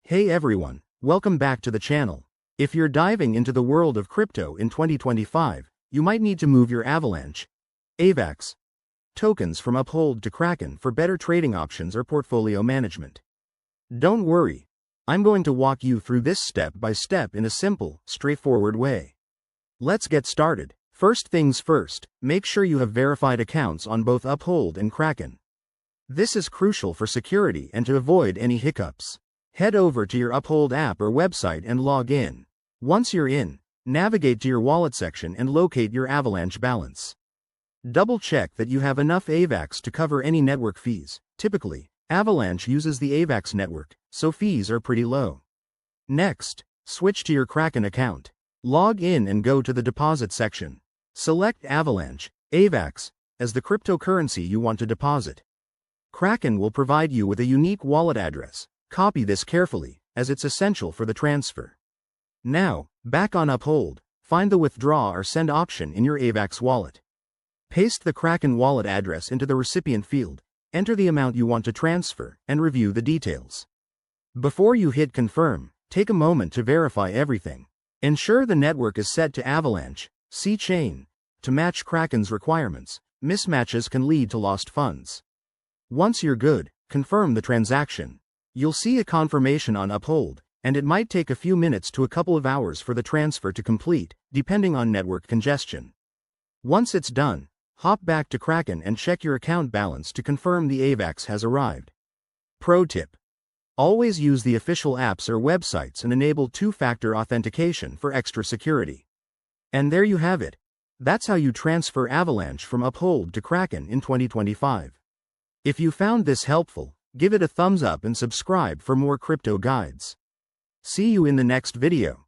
Hey everyone, welcome back to the channel. If you're diving into the world of crypto in 2025, you might need to move your Avalanche AVAX tokens from Uphold to Kraken for better trading options or portfolio management. Don't worry, I'm going to walk you through this step by step in a simple, straightforward way. Let's get started. First things first, make sure you have verified accounts on both Uphold and Kraken. This is crucial for security and to avoid any hiccups. Head over to your Uphold app or website and log in. Once you're in, navigate to your wallet section and locate your Avalanche balance. Double check that you have enough AVAX to cover any network fees. Typically, Avalanche uses the AVAX network, so fees are pretty low. Next, switch to your Kraken account. Log in and go to the deposit section. Select Avalanche AVAX as the cryptocurrency you want to deposit. Kraken will provide you with a unique wallet address. Copy this carefully, as it's essential for the transfer. Now, back on Uphold, find the withdraw or send option in your AVAX wallet. Paste the Kraken wallet address into the recipient field, enter the amount you want to transfer, and review the details. Before you hit confirm, take a moment to verify everything. Ensure the network is set to Avalanche C-chain to match Kraken's requirements. Mismatches can lead to lost funds. Once you're good, confirm the transaction. You'll see a confirmation on Uphold, and it might take a few minutes to a couple of hours for the transfer to complete, depending on network congestion. Once it's done, hop back to Kraken and check your account balance to confirm the AVAX has arrived. Pro tip: always use the official apps or websites and enable two-factor authentication for extra security. And there you have it. That's how you transfer Avalanche from Uphold to Kraken in 2025. If you found this helpful, give it a thumbs up and subscribe for more crypto guides. See you in the next video.